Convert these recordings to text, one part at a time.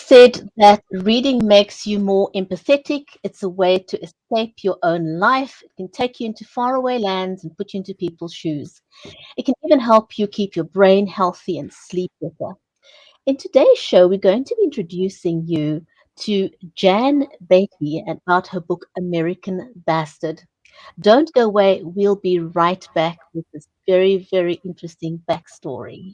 said that reading makes you more empathetic. It's a way to escape your own life. It can take you into faraway lands and put you into people's shoes. It can even help you keep your brain healthy and sleep better. In today's show, we're going to be introducing you to Jan Beatty about her book American Bastard. Don't go away. We'll be right back with this very, very interesting backstory.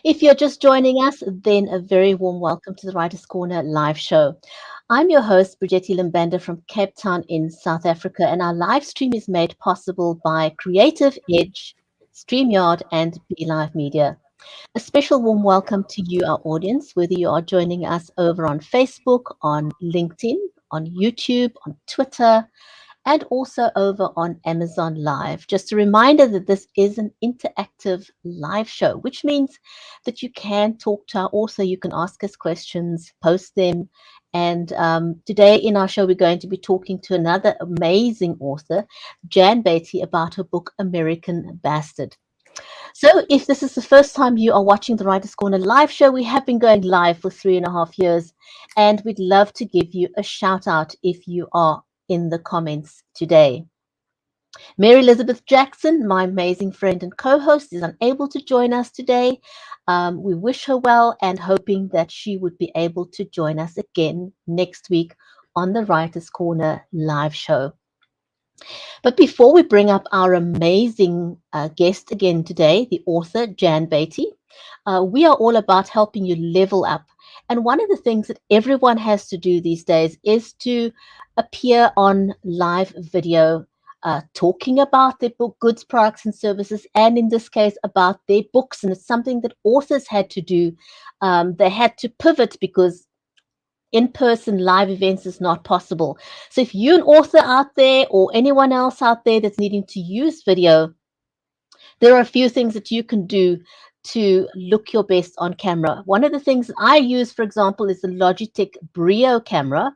If you're just joining us, then a very warm welcome to the Writers' Corner live show. I'm your host, Brigitte Limbanda from Cape Town in South Africa, and our live stream is made possible by Creative Edge, StreamYard, and BeLive Media. A special warm welcome to you, our audience, whether you are joining us over on Facebook, on LinkedIn, on YouTube, on Twitter, and also over on Amazon Live. Just a reminder that this is an interactive live show, which means that you can talk to our author, you can ask us questions, post them. And today in our show, we're going to be talking to another amazing author, Jan Beatty, about her book, American Bastard. So if this is the first time you are watching the Writers' Corner live show, we have been going live for 3.5 years, and we'd love to give you a shout out if you are in the comments today. Mary Elizabeth Jackson, my amazing friend and co-host, is unable to join us today. We wish her well and hoping that she would be able to join us again next week on the Writers' Corner live show. But before we bring up our amazing guest again today, the author, Jan Beatty, we are all about helping you level up. And one of the things that everyone has to do these days is to appear on live video, talking about their book, goods, products, and services, and in this case, about their books. And it's something that authors had to do. They had to pivot because in-person live events is not possible. So if you're an author out there or anyone else out there that's needing to use video, there are a few things that you can do to look your best on camera. One of the things that I use, for example, is the Logitech Brio camera.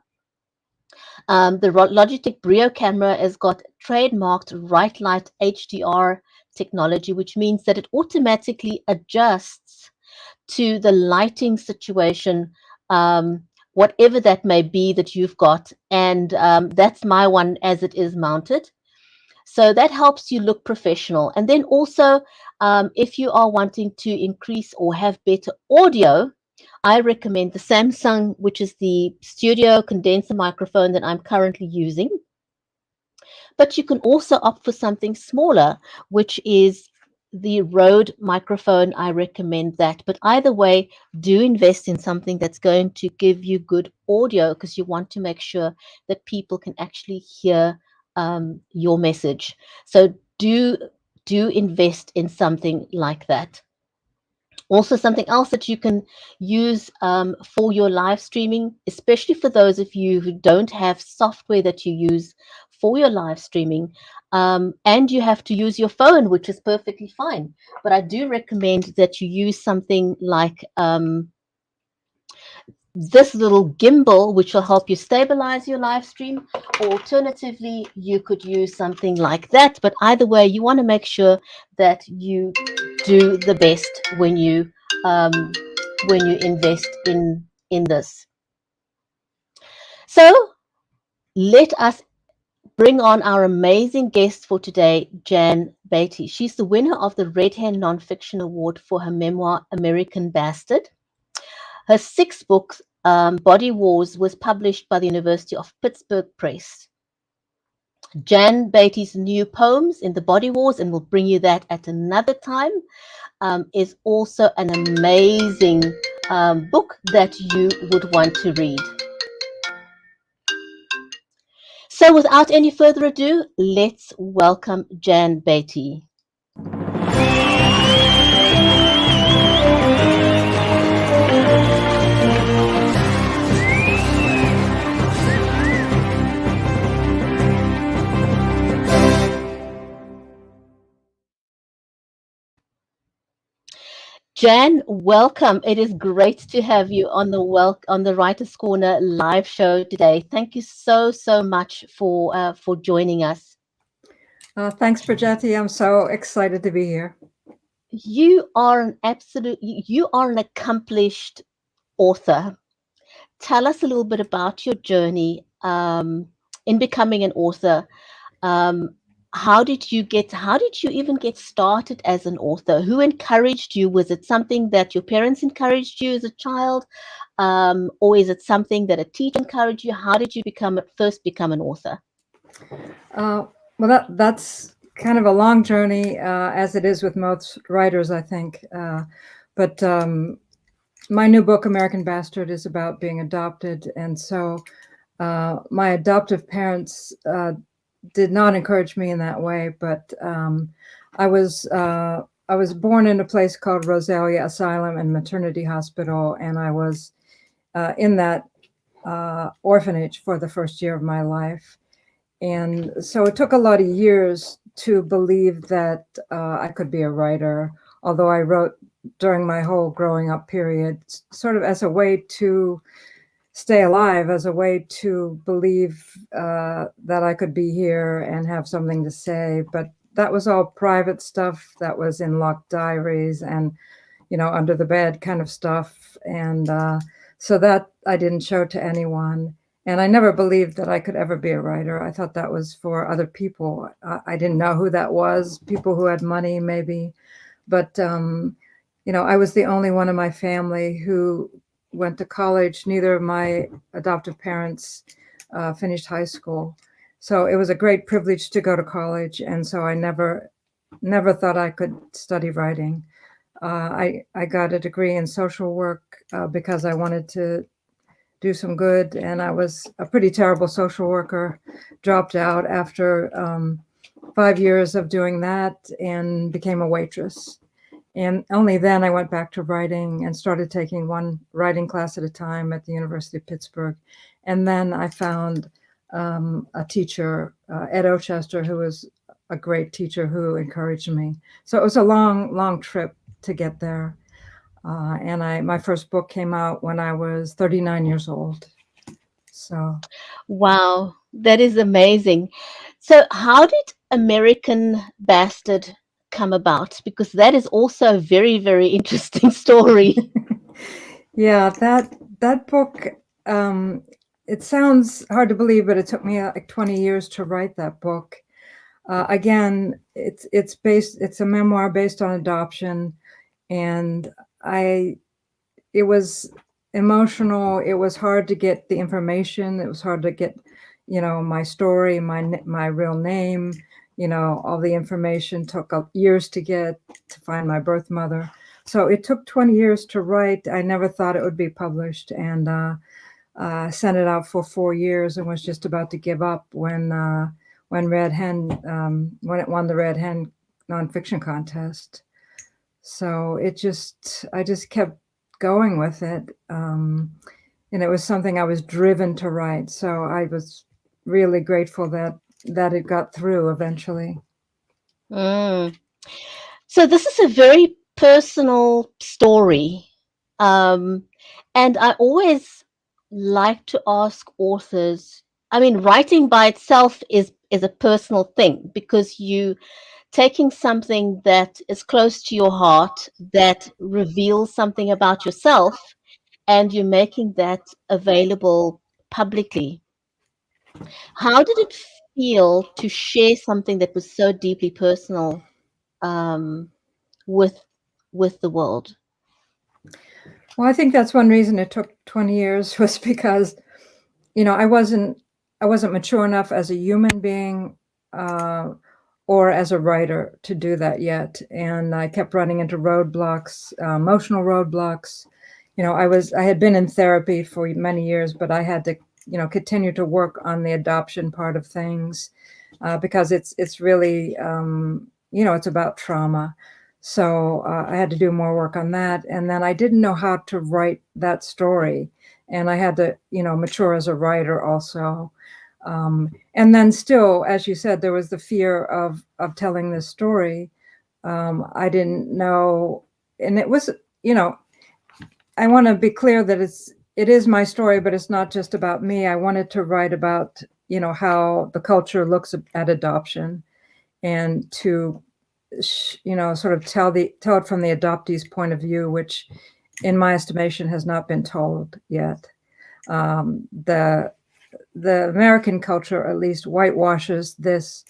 The Logitech Brio camera has got trademarked right light HDR technology, which means that it automatically adjusts to the lighting situation, whatever that may be that you've got. And that's my one as it is mounted. So that helps you look professional. And then also, if you are wanting to increase or have better audio, I recommend the Samsung, which is the studio condenser microphone that I'm currently using. But you can also opt for something smaller, which is the Rode microphone. I recommend that. But either way, do invest in something that's going to give you good audio because you want to make sure that people can actually hear your message. So do invest in something like that. Also, something else that you can use for your live streaming, especially for those of you who don't have software that you use for your live streaming, and you have to use your phone, which is perfectly fine. But I do recommend that you use something like this little gimbal, which will help you stabilize your live stream. Alternatively, you could use something like that. But either way, you want to make sure that you do the best when you invest in this. So let us bring on our amazing guest for today, Jan Beatty. She's the winner of the Red Hen Nonfiction Award for her memoir, American Bastard. Her sixth book, Body Wars, was published by the University of Pittsburgh Press. Jan Beatty's new poems in the Body Wars, and we'll bring you that at another time, is also an amazing book that you would want to read. So without any further ado, let's welcome Jan Beatty. Jan, welcome. It is great to have you on the Writers Corner live show today. Thank you so much for joining us. Thanks, Brigetti. I'm so excited to be here. You are an accomplished author. Tell us a little bit about your journey in becoming an author. Um, how did you even get started as an author? Who encouraged you? Was it something that your parents encouraged you as a child? Or is it something that a teacher encouraged you? How did you first become an author? Well, that's kind of a long journey, as it is with most writers, I think. But my new book, American Bastard, is about being adopted. And so my adoptive parents did not encourage me in that way. But I was born in a place called Rosalia Asylum and Maternity Hospital, and I was in that orphanage for the first year of my life. And so it took a lot of years to believe that I could be a writer, although I wrote during my whole growing up period, sort of as a way to stay alive, as a way to believe that I could be here and have something to say. But that was all private stuff that was in locked diaries and, under the bed kind of stuff. And so that I didn't show to anyone. And I never believed that I could ever be a writer. I thought that was for other people. I didn't know who that was, people who had money maybe. But, I was the only one in my family who went to college. Neither of my adoptive parents finished high school. So it was a great privilege to go to college. And so I never thought I could study writing. I got a degree in social work because I wanted to do some good. And I was a pretty terrible social worker, dropped out after 5 years of doing that and became a waitress. And only then I went back to writing and started taking one writing class at a time at the University of Pittsburgh. And then I found a teacher, Ed Ochester, who was a great teacher who encouraged me. So it was a long trip to get there. And my first book came out when I was 39 years old. So, Wow, that is amazing. So how did American Bastard come about? Because that is also a very interesting story. yeah, that book. It sounds hard to believe, but it took me like 20 years to write that book. Again, it's a memoir based on adoption, and it was emotional. It was hard to get the information. It was hard to get, my story, my real name, all the information took years to find my birth mother. So it took 20 years to write. I never thought it would be published, and sent it out for 4 years and was just about to give up when Red Hen, when it won the Red Hen Nonfiction Contest. So I just kept going with it. And it was something I was driven to write. So I was really grateful that it got through eventually. Mm. So this is a very personal story. And I always like to ask authors, I mean, writing by itself is a personal thing because you taking something that is close to your heart, that reveals something about yourself, and you're making that available publicly. How did it feel to share something that was so deeply personal um, with the world? Well, I think that's one reason it took 20 years was because, I wasn't mature enough as a human being or as a writer to do that yet. And I kept running into roadblocks, emotional roadblocks. I had been in therapy for many years, but I had to continue to work on the adoption part of things, because it's really, it's about trauma. So I had to do more work on that. And then I didn't know how to write that story. And I had to, mature as a writer also. And then still, as you said, there was the fear of telling this story. I didn't know, and it was, I want to be clear that it is my story, but it's not just about me. I wanted to write about, how the culture looks at adoption, and to, sort of tell it from the adoptee's point of view, which in my estimation has not been told yet. The American culture at least whitewashes this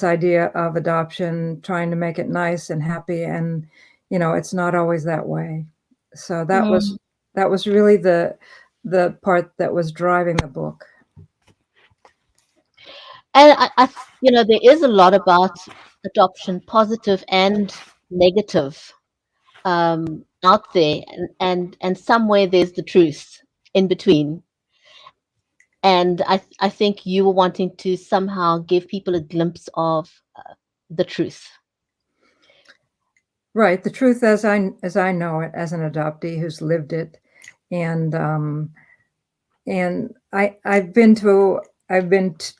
idea of adoption, trying to make it nice and happy, and it's not always that way. So that was really the part that was driving the book. And there is a lot about adoption, positive and negative, out there, and somewhere there's the truth in between. And I think you were wanting to somehow give people a glimpse of the truth. Right, the truth as I know it, as an adoptee who's lived it, and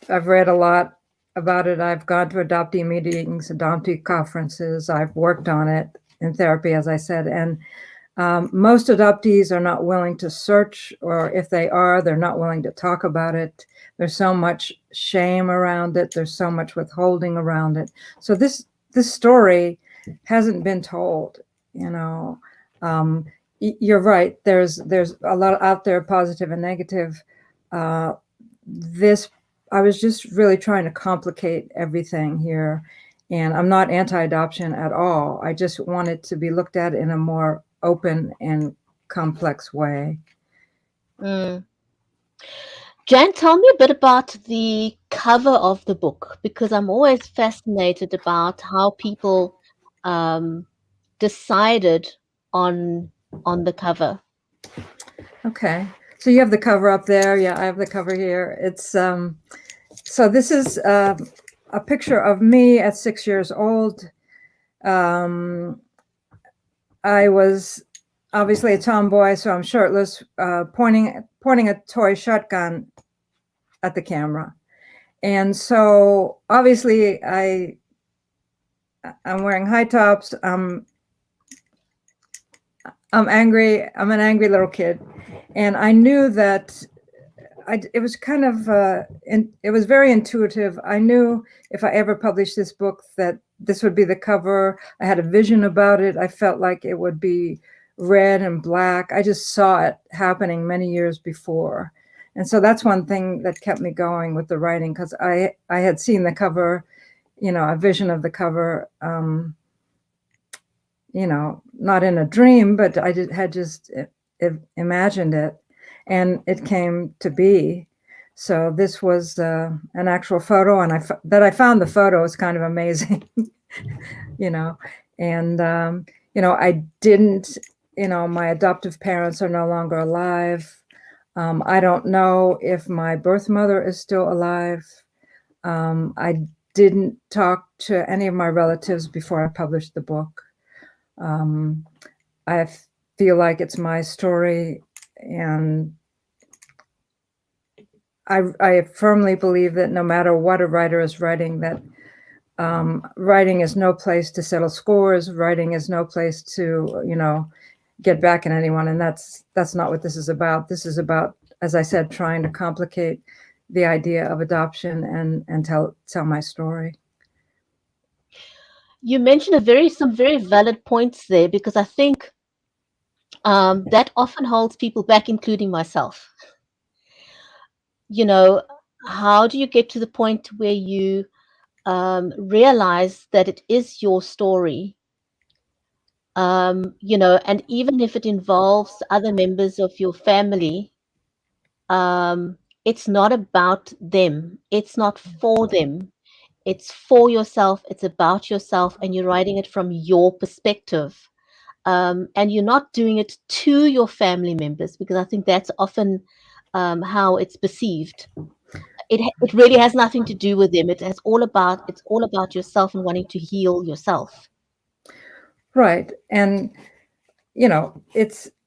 I've read a lot about it. I've gone to adoptee meetings, adoptee conferences. I've worked on it in therapy, as I said, and most adoptees are not willing to search, or if they are, they're not willing to talk about it. There's so much shame around it. There's so much withholding around it. So this story hasn't been told. You're right. There's a lot out there, positive and negative. I was just really trying to complicate everything here, and I'm not anti-adoption at all. I just want it to be looked at in a more open and complex way. Jan, tell me a bit about the cover of the book, because I'm always fascinated about how people decided on the cover. Okay, so you have the cover up there. Yeah, I have the cover here. It's so this is a picture of me at 6 years old. I was obviously a tomboy, so I'm shirtless, pointing a toy shotgun at the camera. And so obviously I'm wearing high tops. I'm angry. I'm an angry little kid. And I knew that it was kind of, it was very intuitive. I knew if I ever published this book that this would be the cover. I had a vision about it. I felt like it would be red and black. I just saw it happening many years before. And so that's one thing that kept me going with the writing, because I had seen the cover, a vision of the cover, not in a dream, but I had just imagined it, and it came to be. So this was an actual photo, and I found the photo is kind of amazing, and I didn't, my adoptive parents are no longer alive. I don't know if my birth mother is still alive. I didn't talk to any of my relatives before I published the book. I feel like it's my story, and I firmly believe that no matter what a writer is writing, that writing is no place to settle scores. Writing is no place to, get back at anyone. And that's not what this is about. This is about, as I said, trying to complicate the idea of adoption and tell my story. You mentioned some very valid points there, because I think that often holds people back, including myself. How do you get to the point where you realize that it is your story? And even if it involves other members of your family, it's not about them. It's not for them. It's for yourself. It's about yourself, and you're writing it from your perspective. And you're not doing it to your family members, because I think that's often how it's perceived. It really has nothing to do with them. It's all about yourself and wanting to heal yourself. Right. And,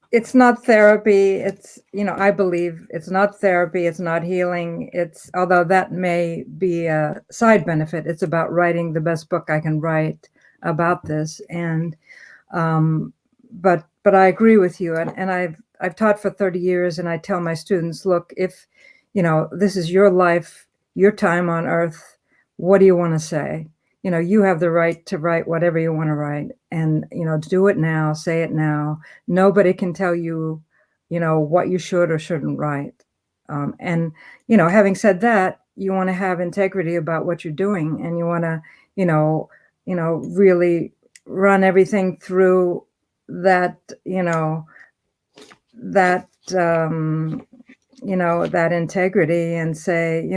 it's not therapy. It's, I believe it's not therapy. It's not healing. It's, although that may be a side benefit, it's about writing the best book I can write about this. And, but I agree with you. And I've taught for 30 years, and I tell my students, look, if, this is your life, your time on earth, what do you want to say? You have the right to write whatever you want to write, and, do it now, say it now. Nobody can tell you, what you should or shouldn't write. And, having said that, you want to have integrity about what you're doing, and you want to, really run everything through that, that, that integrity, and say,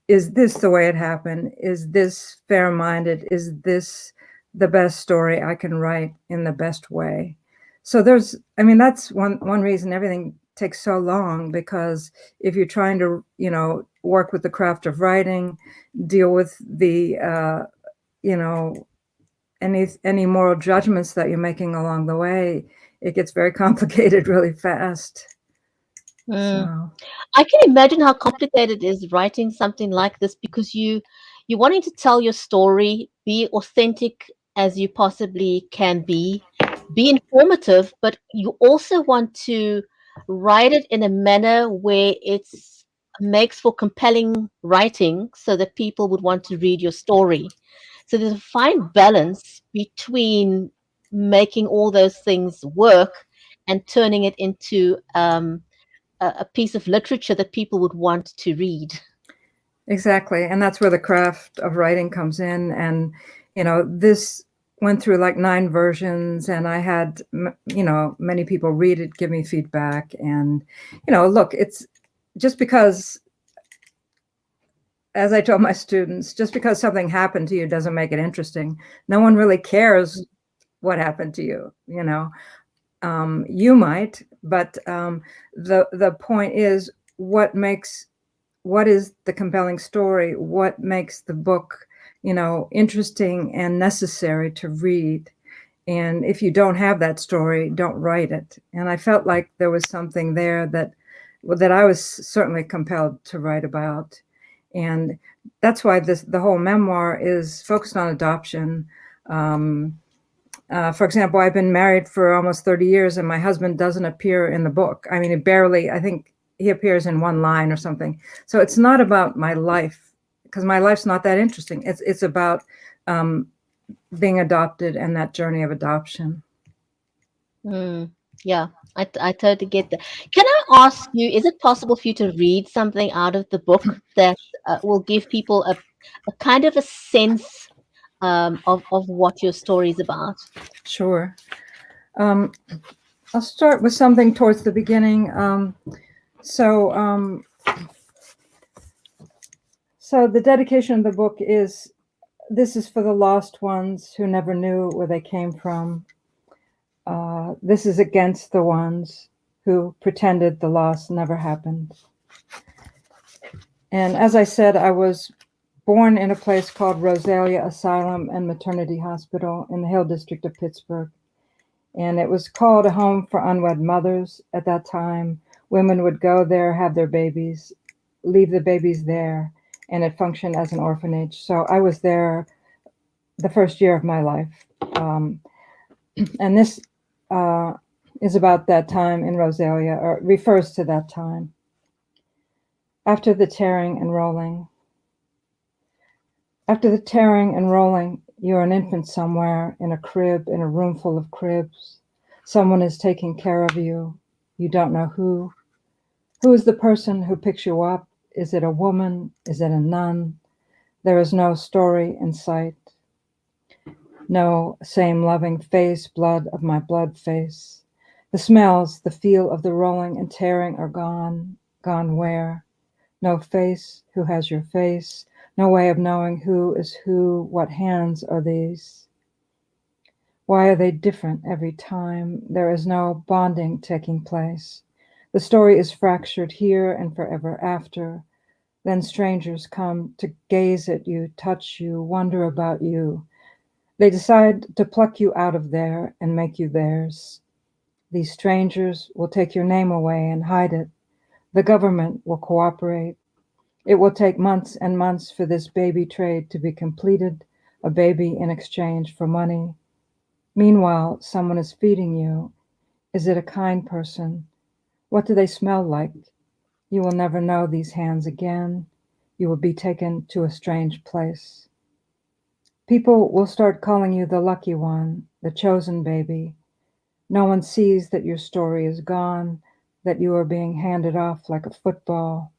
is this the way it happened? Is this fair-minded? Is this the best story I can write in the best way? So that's one reason everything takes so long, because if you're trying to, work with the craft of writing, deal with the, any moral judgments that you're making along the way, it gets very complicated really fast. Mm. So, I can imagine how complicated it is writing something like this, because you're wanting to tell your story, be authentic as you possibly can be informative, but you also want to write it in a manner where it's makes for compelling writing so that people would want to read your story. So there's a fine balance between making all those things work and turning it into a piece of literature that people would want to read. exactly. And that's where the craft of writing comes in. And, this went through like 9 versions, and I had, many people read it, give me feedback. And, look, it's just because, as I told my students, just because something happened to you doesn't make it interesting. No one really cares what happened to you, you might, but the point is, what is the compelling story? What makes the book, interesting and necessary to read? And if you don't have that story, don't write it. And I felt like there was something there that I was certainly compelled to write about. And that's why the whole memoir is focused on adoption. For example, I've been married for almost 30 years, and my husband doesn't appear in the book. I mean, I think he appears in one line or something. So it's not about my life, because my life's not that interesting. It's about being adopted and that journey of adoption. Mm, yeah, I totally get that. Can I ask you, is it possible for you to read something out of the book that will give people a kind of a sense of what your story is about? Sure. Um, I'll start with something towards the beginning. So, so the dedication of the book is, this is for the lost ones who never knew where they came from. This is against the ones who pretended the loss never happened. And as I said, I was born in a place called Rosalia Asylum and Maternity Hospital in the Hill District of Pittsburgh. And it was called a home for unwed mothers at that time. Women would go there, have their babies, leave the babies there, and it functioned as an orphanage. So I was there the first year of my life. And this is about that time in Rosalia, or refers to that time. After the tearing and rolling. After the tearing and rolling, you're an infant somewhere in a crib, in a room full of cribs. Someone is taking care of you. You don't know who. Who is the person who picks you up? Is it a woman? Is it a nun? There is no story in sight. No same loving face, blood of my blood face. The smells, the feel of the rolling and tearing are gone. Gone where? No face, who has your face? No way of knowing who is who. What hands are these? Why are they different every time? There is no bonding taking place. The story is fractured here and forever after. Then strangers come to gaze at you, touch you, wonder about you. They decide to pluck you out of there and make you theirs. These strangers will take your name away and hide it. The government will cooperate. It will take months and months for this baby trade to be completed, a baby in exchange for money. Meanwhile, someone is feeding you. Is it a kind person? What do they smell like? You will never know these hands again. You will be taken to a strange place. People will start calling you the lucky one, the chosen baby. No one sees that your story is gone, that you are being handed off like a football.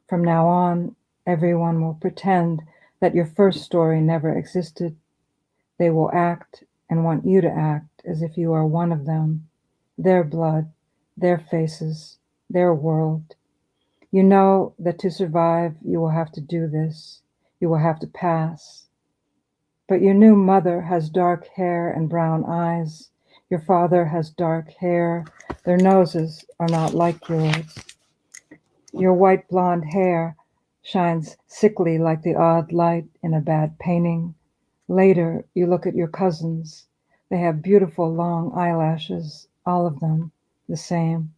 From now on, everyone will pretend that your first story never existed. They will act and want you to act as if you are one of them, their blood, their faces, their world. You know that to survive, you will have to do this. You will have to pass. But your new mother has dark hair and brown eyes. Your father has dark hair. Their noses are not like yours. Your white blonde hair shines sickly like the odd light in a bad painting. Later, you look at your cousins. They have beautiful long eyelashes, all of them the same.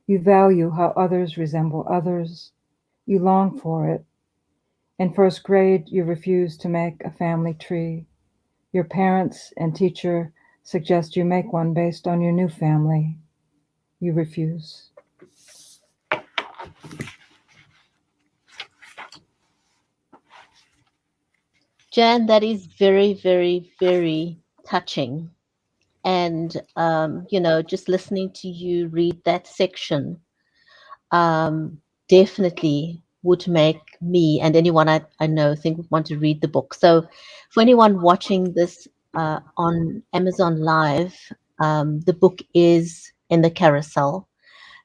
You value how others resemble others. You long for it. In first grade, you refuse to make a family tree. Your parents and teacher suggest you make one based on your new family. You refuse. Jan, that is very, very, very touching. And, just listening to you read that section definitely would make me and anyone I know think would want to read the book. So, for anyone watching this on Amazon Live, the book is in the carousel.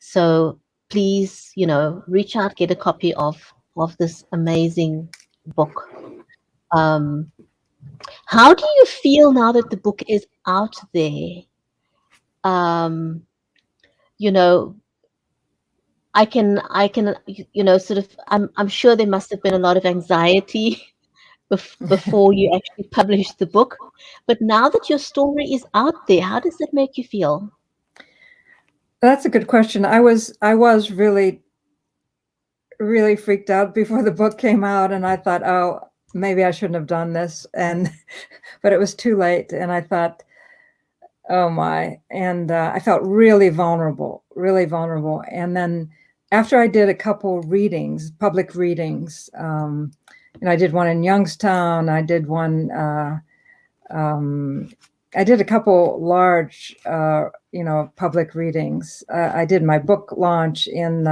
So please, reach out, get a copy of this amazing book. Um, how do you feel now that the book is out there? Um, you know, I can, sort of, I'm sure there must have been a lot of anxiety before you actually published the book. But now that your story is out there, how does that make you feel? That's a good question. I was really really freaked out before the book came out, and I thought, oh, maybe I shouldn't have done this, and but it was too late, and I thought, oh my, and I felt really vulnerable, really vulnerable. And then after I did a couple readings, public readings, I did one in Youngstown, I did one. I did a couple large, public readings. I did my book launch in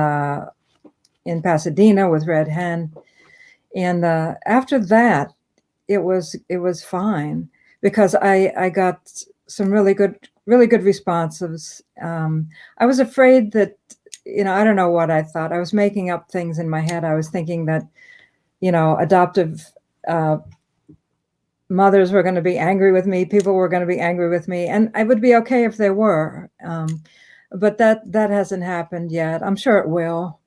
Pasadena with Red Hen, and after that, it was fine because I got some really good responses. I was afraid that I don't know what I thought. I was making up things in my head. I was thinking that adoptive mothers were going to be angry with me. People were going to be angry with me, and I would be okay if they were. But that hasn't happened yet. I'm sure it will.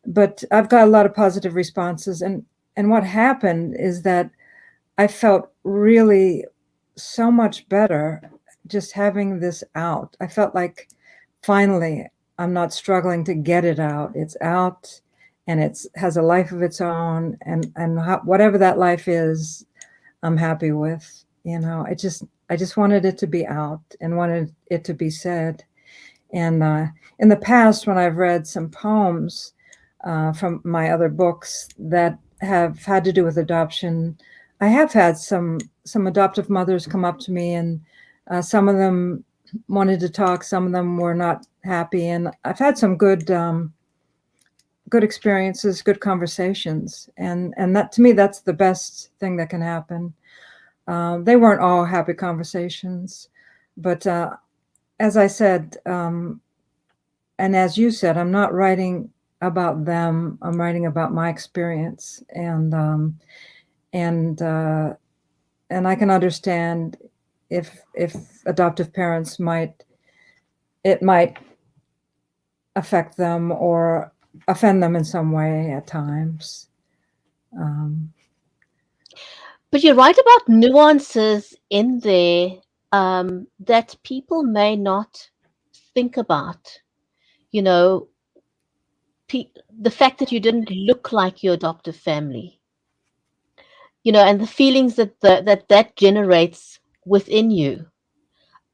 But I've got a lot of positive responses, and what happened is that I felt really so much better just having this out. I felt like finally I'm not struggling to get it out. It's out, and it has a life of its own, and whatever that life is, I'm happy with. I just wanted it to be out and wanted it to be said. And in the past, when I've read some poems from my other books that have had to do with adoption, I have had some adoptive mothers come up to me, and some of them wanted to talk, some of them were not happy, and I've had some good experiences, good conversations, and that, to me, that's the best thing that can happen. They weren't all happy conversations, but as I said, and as you said, I'm not writing about them. I'm writing about my experience, and I can understand if adoptive parents might affect them or offend them in some way at times. But you write about nuances in there that people may not think about. You know, the fact that you didn't look like your adoptive family, and the feelings that generates within you.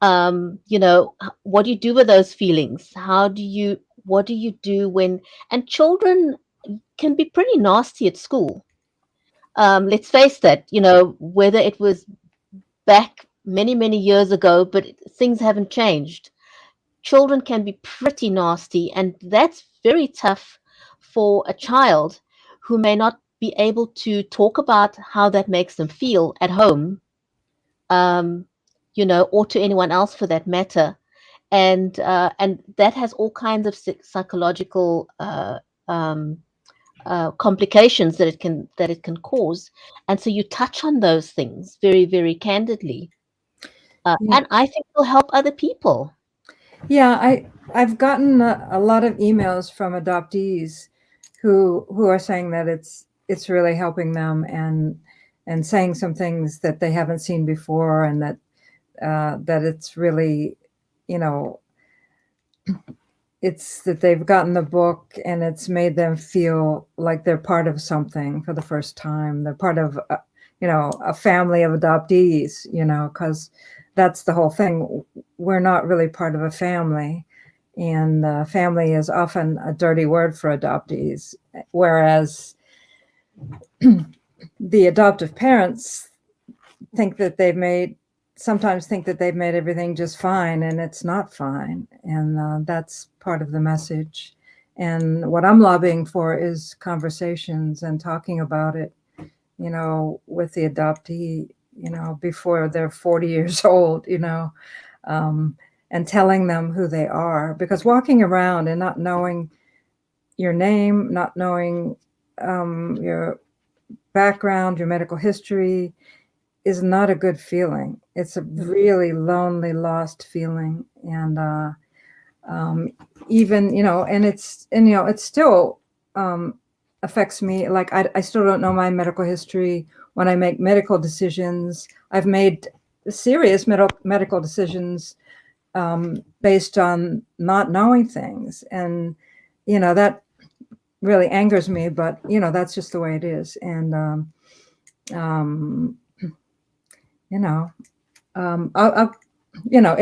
What do you do with those feelings? What do you do and children can be pretty nasty at school. Let's face that, whether it was back many, many years ago, but things haven't changed. Children can be pretty nasty, and that's very tough for a child who may not be able to talk about how that makes them feel at home, um, or to anyone else for that matter. And that has all kinds of psychological um, complications that it can cause. And so you touch on those things very, very candidly, Yeah, and I think will help other people. yeah. I've gotten a lot of emails from adoptees who are saying that it's really helping them and saying some things that they haven't seen before, and that it's really, you know, it's that they've gotten the book and it's made them feel like they're part of something for the first time. They're part of, a family of adoptees, because that's the whole thing. We're not really part of a family. And family is often a dirty word for adoptees, whereas the adoptive parents think that sometimes think that they've made everything just fine, and it's not fine. And that's part of the message. And what I'm lobbying for is conversations and talking about it, with the adoptee, before they're 40 years old, and telling them who they are. Because walking around and not knowing your name, not knowing your background, your medical history, is not a good feeling. It's a really lonely, lost feeling. And even, it still affects me. Like, I still don't know my medical history when I make medical decisions. I've made serious medical decisions based on not knowing things. And, that really angers me, but, that's just the way it is. And,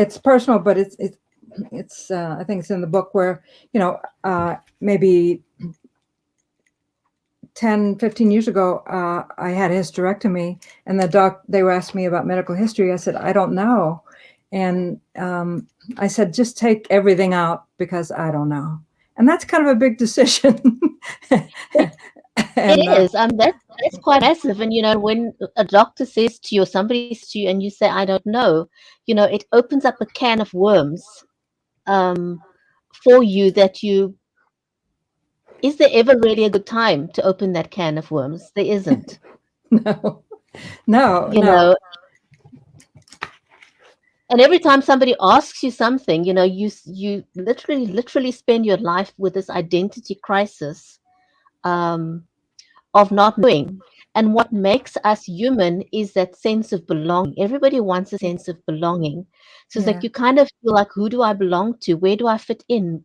it's personal, but it's I think it's in the book where, maybe 10, 15 years ago, I had a hysterectomy, and they were asking me about medical history. I said, I don't know. And I said, just take everything out because I don't know. And that's kind of a big decision. It And is. That's quite massive. And when a doctor says to you, or somebody says to you, and you say, "I don't know," it opens up a can of worms um, for you. Is there ever really a good time to open that can of worms? There isn't. no, no, You no. know, and every time somebody asks you something, you literally spend your life with this identity crisis. Of not knowing. And what makes us human is that sense of belonging. Everybody wants a sense of belonging. So it's like Yeah. you kind of feel like, who do I belong to? Where do I fit in?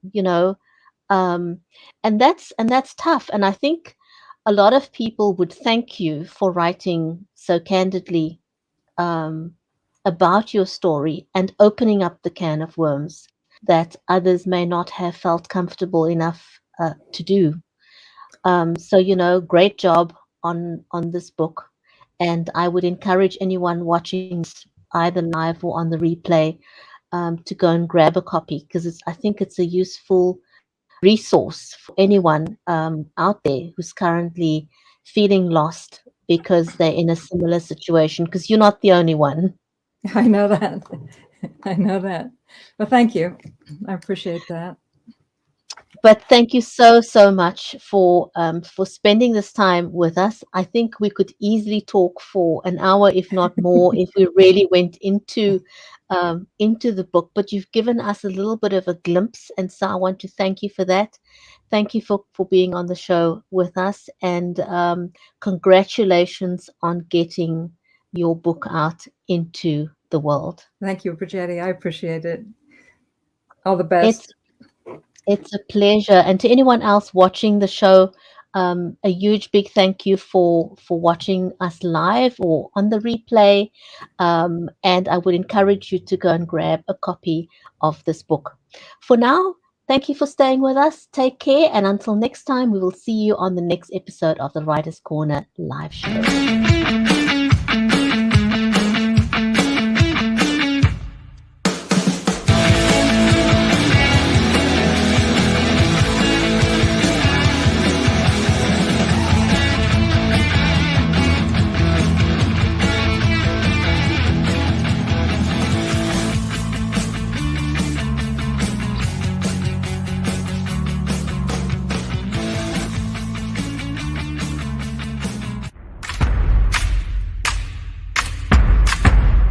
Um, and that's tough. And I think a lot of people would thank you for writing so candidly um, about your story and opening up the can of worms that others may not have felt comfortable enough to do. So great job on this book, and I would encourage anyone watching this either live or on the replay to go and grab a copy because I think it's a useful resource for anyone out there who's currently feeling lost because they're in a similar situation. Because you're not the only one. I know that. I know that. Well, thank you. I appreciate that. But thank you so much for spending this time with us. I think we could easily talk for an hour, if not more, if we really went into the book. But you've given us a little bit of a glimpse, and so I want to thank you for that. Thank you for being on the show with us, and congratulations on getting your book out into the world. Thank you, Brigetti. I appreciate it. All the It's best. It's a pleasure. And to anyone else watching the show, a huge big thank you for watching us live or on the replay. And I would encourage you to go and grab a copy of this book. For now, thank you for staying with us. Take care. And until next time, we will see you on the next episode of the Writer's Corner live show.